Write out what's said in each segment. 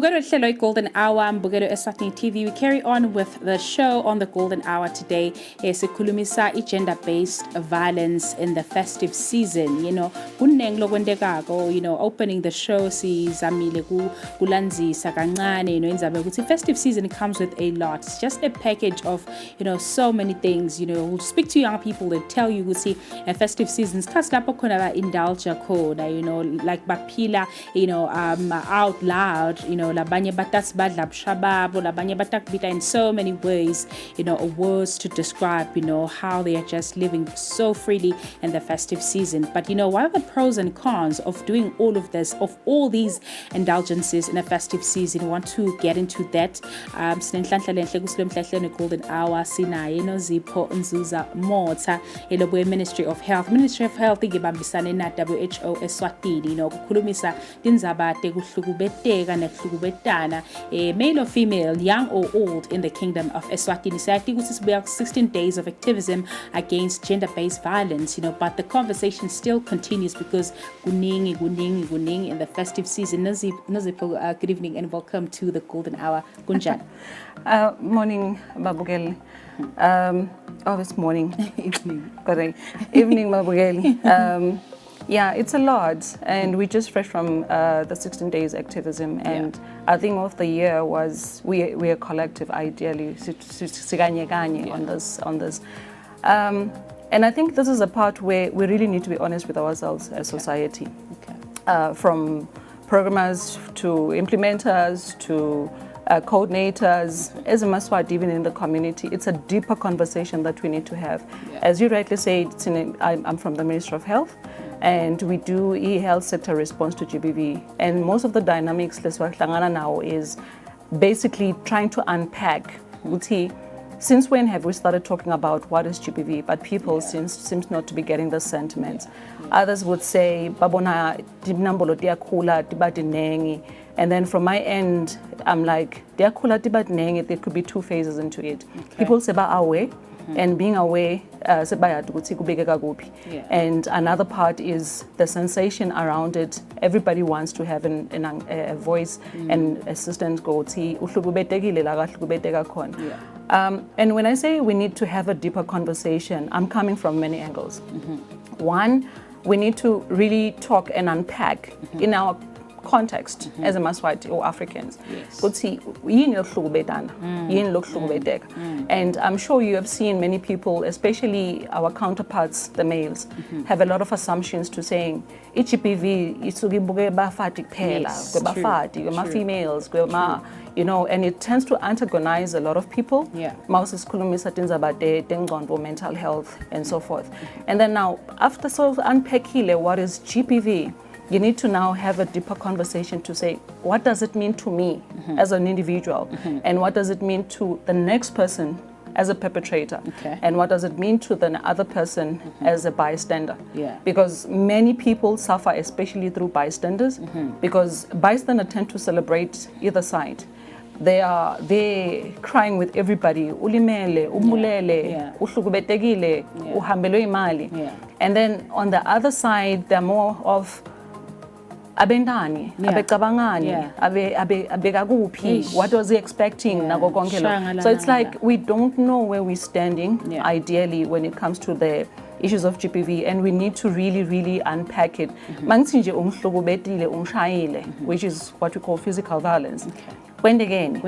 Mbugelo Hlelo Golden Hour, Mbugelo Eswatini TV. We carry on with the show on the Golden Hour today. Sikhulumisa gender-based violence in the festive season. Kuneng lokwendekako, opening the show sizamile kulandzisa kancane, inzabe ukuthi festive season comes with a lot. It's just a package of, so many things. We'll speak to young people, they tell you ukuthi festive seasons kasi lapho khona ba indulge khona, like baphila, out loud, labanye badla bushababo, labanye batakbita in so many ways, words to describe, how they are just living so freely in the festive season. But what are the pros and cons of doing all of this, of all these indulgences in a festive season? We want to get into that. Golden Hour sinaye noZipho Nzuza Motha elobuye Ministry of Health igibambisane na WHO Eswatini kukhulumisa tindzaba tekuhlukubeteka nekuhlukubetana male or female, young or old in the kingdom of Eswatini. So I think this is about 16 days of activism against gender-based violence, but the conversation still continues because kuningi in the festive season. Nozipho, good evening and welcome to the Golden Hour. Kunjan. Morning, Babugeli. It's morning. Evening. Correct. Evening, Babugeli. Yeah, it's a lot, and we just fresh from the 16 days activism, and I think of the year was we are collective, ideally, on this. And I think this is a part where we really need to be honest with ourselves as society, from programmers to implementers to coordinators, as a Maswat, even in the community. It's a deeper conversation that we need to have. As you rightly say, I'm from the Ministry of Health, and we do e-health sector response to GBV. And most of the dynamics now is basically trying to unpack, since when have we started talking about what is GBV, but people seems not to be getting the sentiment. Others would say, babona dinambolo diakula dibadinengi. And then from my end, I'm like, there could be two phases into it. People say about away, and being away, and another part is the sensation around it. Everybody wants to have a voice and assistance go. And when I say we need to have a deeper conversation, I'm coming from many angles. One, we need to really talk and unpack in our context as a Maswati or Africans. And I'm sure you have seen many people, especially our counterparts, the males, have a lot of assumptions to saying HPV females, and it tends to antagonize a lot of people. Mental health and so forth. And then now, after sort of unpacking what is GPV, you need to now have a deeper conversation to say, what does it mean to me as an individual? And what does it mean to the next person as a perpetrator? And what does it mean to the other person as a bystander? Because many people suffer, especially through bystanders, because bystanders tend to celebrate either side. They're crying with everybody. Ulimele, umulele, uhlukubetekile, uhambelwe imali. And then on the other side, they're more of abendani, abecabangani, abekakuphi, what was he expecting? So it's like we don't know where we're standing, ideally, when it comes to the issues of GPV, and we need to really unpack it. Which is what we call physical violence. When again,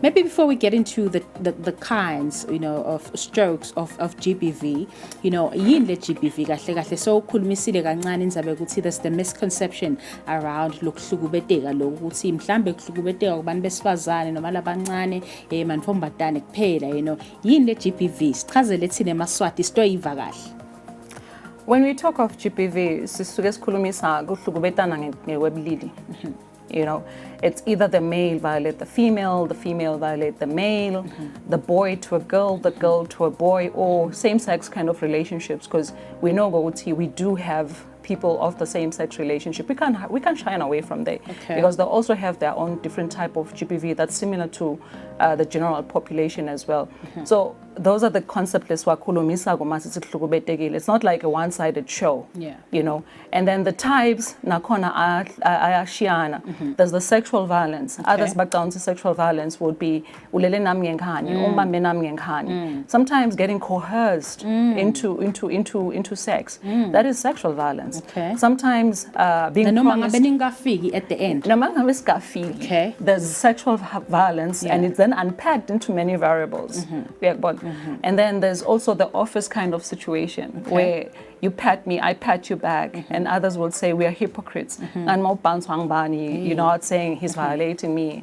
maybe before we get into the kinds, of strokes of GBV, yini GBV kahle so khulumisile kancane indzabe ukuthi there's the misconception around lokuhlukubeteka lokuthi mhlambe kuhlukubeteka kubantu besifazane noma labancane manifombatane kuphela yini GBV sichazele thina eMaswati sitoyiva kahle. When we talk of GBV, sisuke sikhulumisa kuhlukubetana ngewebulili. It's either the male violate the female violate the male, the boy to a girl, the girl to a boy, or same-sex kind of relationships, because we know we do have people of the same-sex relationship. We can't shy away from that, because they also have their own different type of GPV that's similar to the general population as well. So those are the concepts leswakhulumisa kumase sihlukubetekile. It's not like a one-sided show. Yeah. You know. And then the types nakhona ayashiyana. There's the sexual violence. Others backgrounds to sexual violence would be ulele nami ngekhani, umame nami ngekhani. Sometimes getting coerced into sex. That is sexual violence. Okay. Sometimes being promised at the end. Okay. There's sexual violence, and it's then unpacked into many variables. And then there's also the office kind of situation where you pat me, I pat you back, and others will say we are hypocrites. And you know, out saying he's violating me.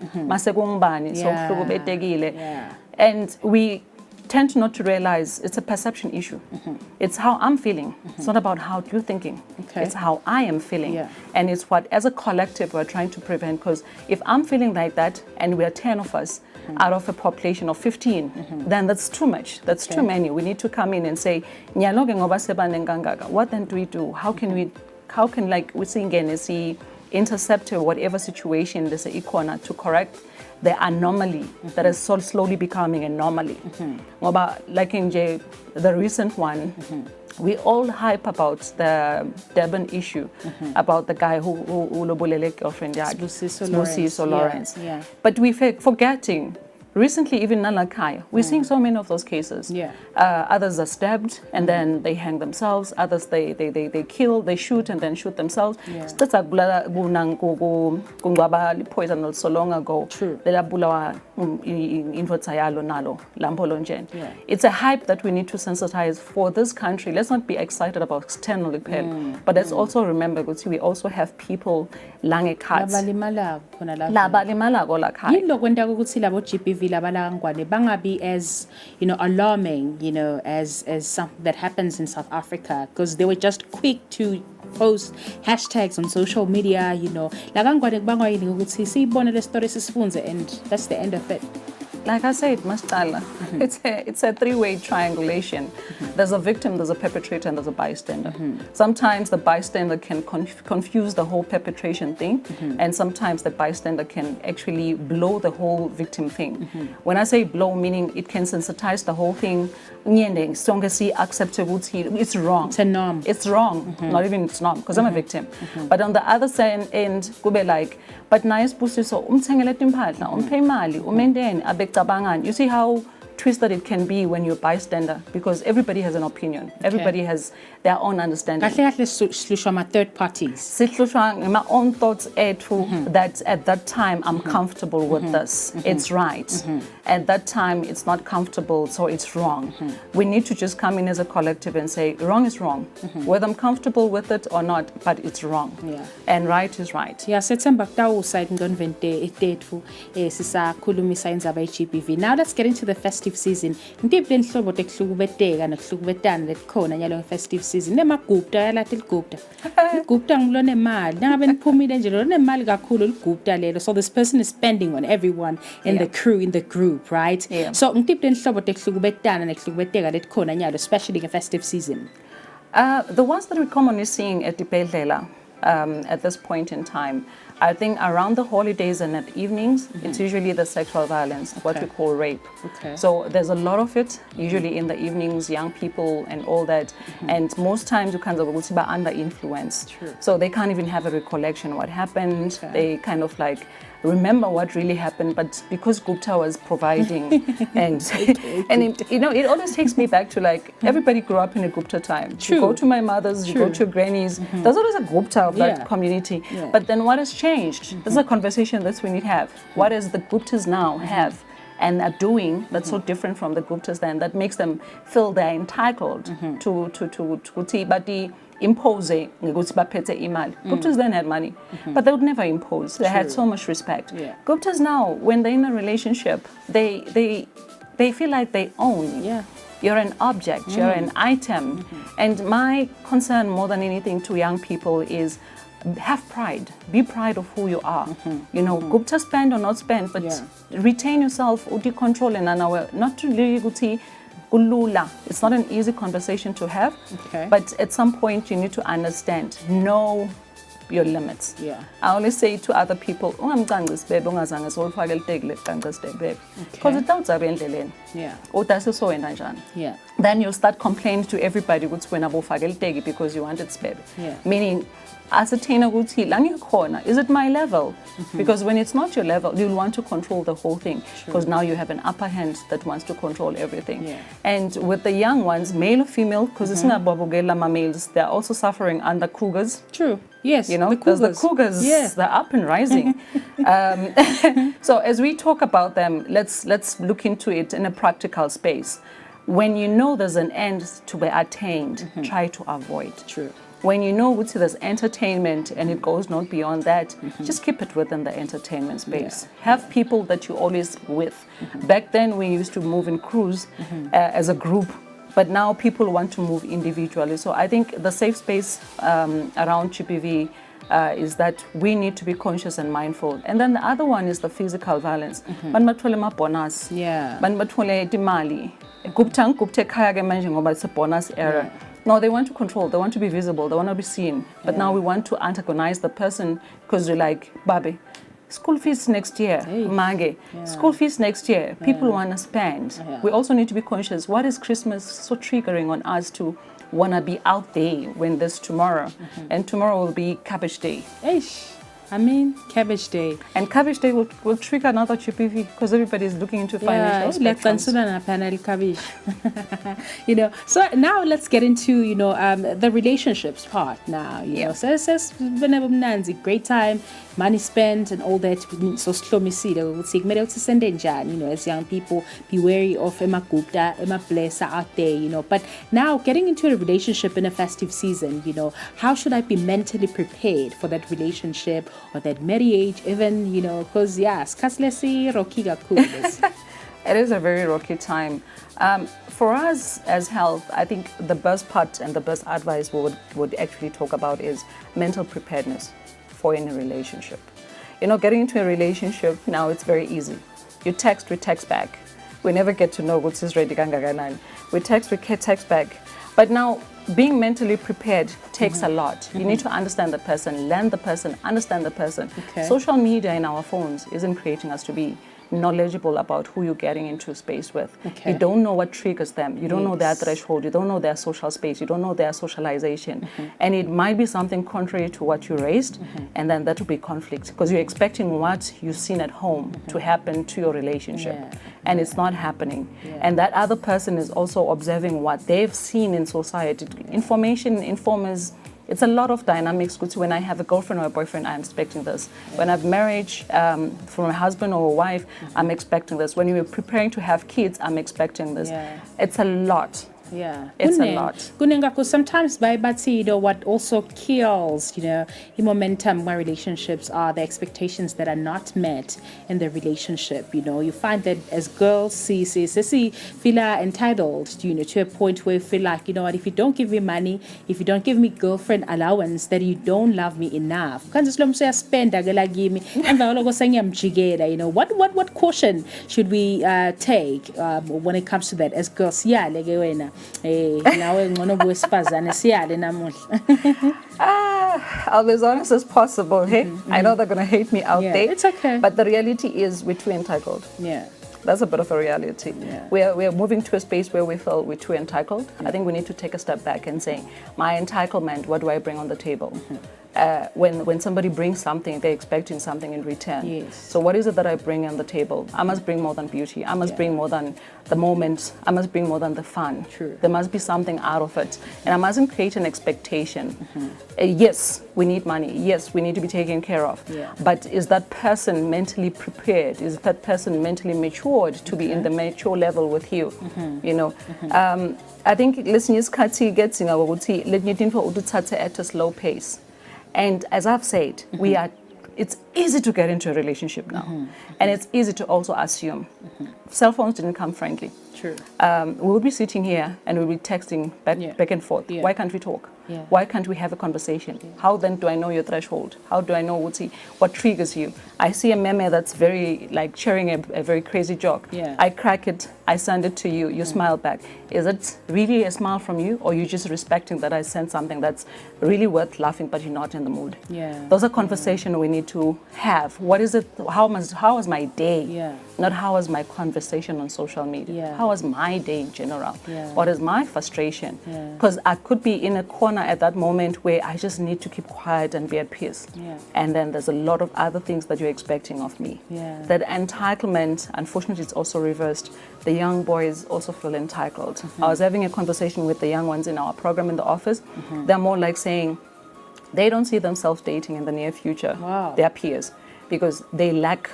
And we tend not to realize it's a perception issue. It's how I'm feeling. It's not about how you're thinking. It's how I am feeling. And it's what, as a collective, we're trying to prevent. Because if I'm feeling like that, and we're 10 of us out of a population of 15, then that's too much. That's too many. We need to come in and say, what then do we do? How can like we see intercept whatever situation there's an icona to correct the anomaly that is so slowly becoming an anomaly. Like in the recent one, we all hype about the Durban issue, about the guy who lobulele girlfriend Sibusiso Lawrence. But we're forgetting. Recently, even Nalakai, we're seeing so many of those cases. Others are stabbed and then they hang themselves. Others they kill, they shoot and then shoot themselves. That's so long ago. It's a hype that we need to sensitize for this country. Let's not be excited about externally, but let's also remember that we also have people lange cuts. Bangabi as alarming, as something that happens in South Africa, because they were just quick to post hashtags on social media, and that's the end of it. Like I said, Mastala, it's a three-way triangulation. There's a victim, there's a perpetrator, and there's a bystander. Sometimes the bystander can confuse the whole perpetration thing, and sometimes the bystander can actually blow the whole victim thing. When I say blow, meaning it can sensitize the whole thing. It's wrong. It's a norm. It's wrong. Not even it's not, because I'm a victim. But on the other side end, could be like, but nice busiso umthengele impahla, umphe imali, umendeni abecabangani. You see how twisted it can be when you're a bystander, because everybody has an opinion. Everybody has their own understanding. Third parties. My own thoughts that at that time I'm comfortable with this. It's right. At that time it's not comfortable, so it's wrong. We need to just come in as a collective and say wrong is wrong, whether I'm comfortable with it or not, but it's wrong. And right is right. Now let's get into the festive season. Festive season nemagupta yalathi ligupta ligupta ngilone mali nangabe niphumile nje lone mali kakhulu ligupta lelo, so this person is spending on everyone in the crew, in the group, right? So ngitiphe inhlobo tekhlukubetana nehlukubeteka letikhona nyalo, especially in festive season. The ones that we're commonly seeing at Dipedlela at this point in time, I think around the holidays and at evenings, it's usually the sexual violence, what we call rape. So there's a lot of it, usually in the evenings, young people and all that. And most times you kind of under influence. So they can't even have a recollection what happened. They kind of like remember what really happened, but because Gupta was providing and it always takes me back to like everybody grew up in a Gupta time. You go to my mother's, you go to your granny's, there's always a Gupta of that community. But then what has changed? This is a conversation that we need to have. What does the Guptas now have and are doing that's so different from the Guptas then, that makes them feel they're entitled to impose Guptas then had money, but they would never impose. They had so much respect. Guptas now, when they're in a relationship, they feel like they own. You're an object, you're an item. And my concern more than anything to young people is have pride. Be proud of who you are. Gupta spend or not spend, but retain yourself, control and not to really ulula. It's not an easy conversation to have, but at some point you need to understand, know your limits. Yeah. I always say to other people, because it doubts are endleleni. Yeah. Yeah. Then you'll start complaining to everybody because you wanted spebe. Yeah. Meaning, ascertain is it my level? Because when it's not your level, you'll want to control the whole thing, because now you have an upper hand that wants to control everything. Yeah. And with the young ones, male or female, because it's not babugela males, they're also suffering under cougars. True. Yes. You know, the because cougars. the cougars, Yeah. they're up and rising. So as we talk about them, let's look into it in a practical space. When you know there's an end to be attained, try to avoid. True. When you know there's entertainment and it goes not beyond that, just keep it within the entertainment space. Yeah. Have people that you're always with. Back then, we used to move in crews as a group, but now people want to move individually. So I think the safe space around GPV is that we need to be conscious and mindful. And then the other one is the physical violence. Bonus. Yeah. It's a bonus era. No, they want to control, they want to be visible, they want to be seen. But now we want to antagonize the person because you're like, Babi, school fees next year, Mange, school fees next year, people want to spend. We also need to be conscious, what is Christmas so triggering on us to want to be out there when there's tomorrow? And tomorrow will be Cabbage Day. Eish. I mean, Cabbage Day. And Cabbage Day will trigger another GPV because everybody is looking into financial spectrums. You know, so now let's get into, the relationships part now. You know, so it's great time, money spent and all that. So as young people, be wary of Emma Gupta, Emma Blessa out there, But now getting into a relationship in a festive season, how should I be mentally prepared for that relationship or that marriage, even, because, rocky It is a very rocky time. For us as health, I think the best part and the best advice we would actually talk about is mental preparedness for any relationship. Getting into a relationship now, it's very easy. You text, we text back. We never get to know what's ready. We text back. But now, being mentally prepared takes a lot. You need to understand the person, learn the person, understand the person. Okay. Social media in our phones isn't creating us to be knowledgeable about who you're getting into space with. Okay. You don't know what triggers them. You don't know their threshold. You don't know their social space. You don't know their socialization. And it might be something contrary to what you raised, and then that will be conflict because you're expecting what you've seen at home to happen to your relationship. And it's not happening. And that other person is also observing what they've seen in society. Information informers. It's a lot of dynamics. When I have a girlfriend or a boyfriend, I'm expecting this. When I have marriage from a husband or a wife, I'm expecting this. When you're preparing to have kids, I'm expecting this. It's a lot. Yeah, it's a lot. Because sometimes by what also kills, the momentum where relationships are the expectations that are not met in the relationship. You find that as girls feel entitled, to a point where you feel like, what, if you don't give me money, if you don't give me girlfriend allowance, that you don't love me enough. What caution should we take when it comes to that as girls? I'll be as honest as possible. Hey, I know they're gonna hate me out there. It's okay. But the reality is we're too entitled. Yeah. That's a bit of a reality. Yeah. We're moving to a space where we feel we're too entitled. I think we need to take a step back and say, my entitlement, what do I bring on the table? When somebody brings something, they're expecting something in return. Yes. So what is it that I bring on the table? I must bring more than beauty. I must bring more than the moment. I must bring more than the fun. True. There must be something out of it. And I mustn't create an expectation. Yes, we need money. Yes, we need to be taken care of. Yeah. But is that person mentally prepared? Is that person mentally matured to be in the mature level with you? I think listening is gets at a slow pace. And as I've said, it's easy to get into a relationship now. And it's easy to also assume. Cell phones didn't come friendly. True. We would be sitting here and we'll be texting back and forth. Yeah. Why can't we talk? Yeah. Why can't we have a conversation? How then do I know your threshold? How do I know what triggers you? I see a meme that's very like sharing a very crazy joke. Yeah. I crack it, I send it to you, you smile back. Is it really a smile from you, or you just respecting that I sent something that's really worth laughing but you're not in the mood? Yeah. Those are conversations we need to have. What is it? How was my day? Yeah. Not how was my conversation on social media. Yeah. How was my day in general? Yeah. What is my frustration? Yeah. Because I could be in a corner at that moment where I just need to keep quiet and be at peace. Yeah. And then there's a lot of other things that you're expecting of me. Yeah. That entitlement, unfortunately, it's also reversed. The young boys also feel entitled. I was having a conversation with the young ones in our program in the office. They're more like saying they don't see themselves dating in the near future. Wow. Their peers, because they lack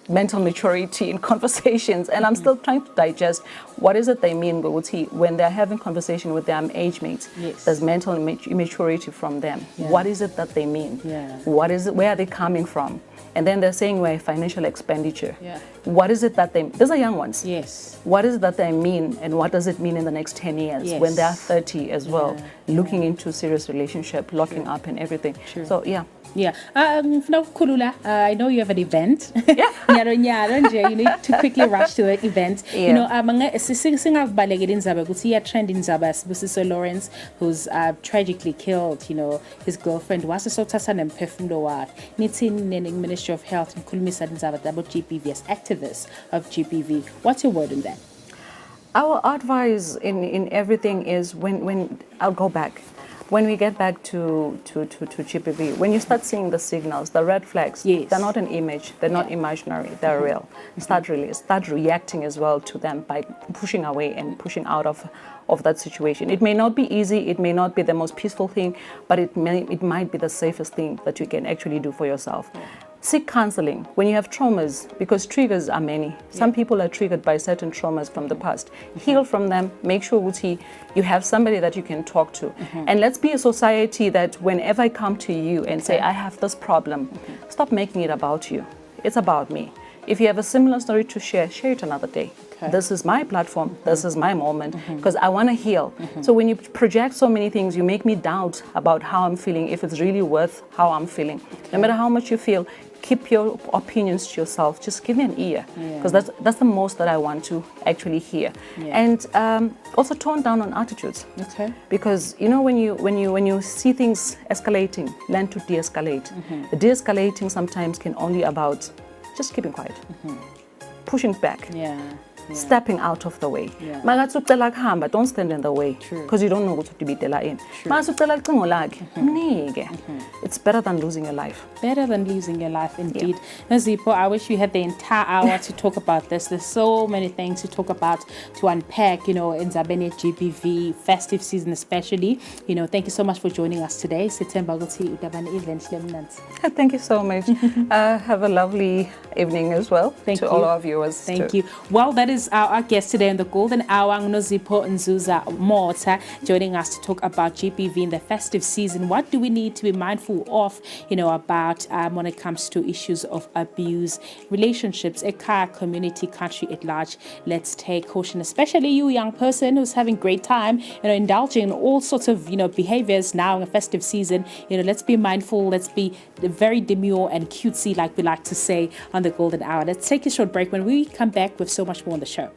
mental maturity in conversations, and I'm still trying to digest what is it they mean when they're having conversation with their age mates. Yes. There's mental immaturity from them. Yeah. What is it that they mean? Yeah. What is it? Where are they coming from? And then they're saying we're financial expenditure. Yeah. What is it that these are young ones. Yes. What is it that they mean, and what does it mean in the next 10 years Yes. when they're 30 as well, Yeah. looking into serious relationship, locking up and everything. True. So yeah. Yeah. Ngifuna ukukhulula, I know you have an event. Nyaro nje, you need to quickly rush to the event. Yeah. You know, singabalekela indzaba ukuthi iya-trend indzaba Sibusiso Lawrence, who's tragically killed, you know, his girlfriend wase sothatha nemphefumulo wakhe. Nithini Ministry of Health nikhulumisa indzaba about GBV as activists of GBV. What's your word on that? Our advice in everything is when I'll go back. When we get back to GBV, when you start seeing the signals, the red flags, Yes. they're not an image, they're not imaginary, they're real. Start reacting as well to them by pushing away and pushing out of that situation. It may not be easy, it may not be the most peaceful thing, but it might be the safest thing that you can actually do for yourself. Yeah. Seek counseling when you have traumas, because triggers are many. Some people are triggered by certain traumas from the past. Heal from them, make sure you have somebody that you can talk to. And let's be a society that whenever I come to you and say, I have this problem, stop making it about you. It's about me. If you have a similar story to share it another day. Okay. This is my platform, this is my moment, because I want to heal. So when you project so many things, you make me doubt about how I'm feeling, if it's really worth how I'm feeling. No matter how much you feel, keep your opinions to yourself. Just give me an ear, because that's the most that I want to actually hear. Yeah. And also tone down on attitudes. Okay. Because you know when you see things escalating, learn to de-escalate. The de-escalating sometimes can only about just keeping quiet, pushing back. Yeah. Yeah. Stepping out of the way. Magathi ucela kuhamba, don't stand in the way, because you don't know what to be in. Magathi ucela ucingo lakhe, mnike. It's better than losing your life. Better than losing your life, indeed. Nazipo, I wish we had the entire hour to talk about this. There's so many things to talk about, to unpack, you know, in Zabene GBV, festive season especially. You know, thank you so much for joining us today. September event. Thank you so much. Have a lovely evening as well. Thank you. All our viewers. Thank you. Well, that is our guest today in the Golden Hour, Nozipho Nzuza Mota, joining us to talk about GBV in the festive season. What do we need to be mindful of, you know, about when it comes to issues of abuse, relationships, ekhaya, community, country at large? Let's take caution, especially you, young person who's having great time, you know, indulging in all sorts of, you know, behaviors now in a festive season. You know, let's be mindful. Let's be very demure and cutesy, like we like to say on the Golden Hour. Let's take a short break. When we come back with so much more on the show.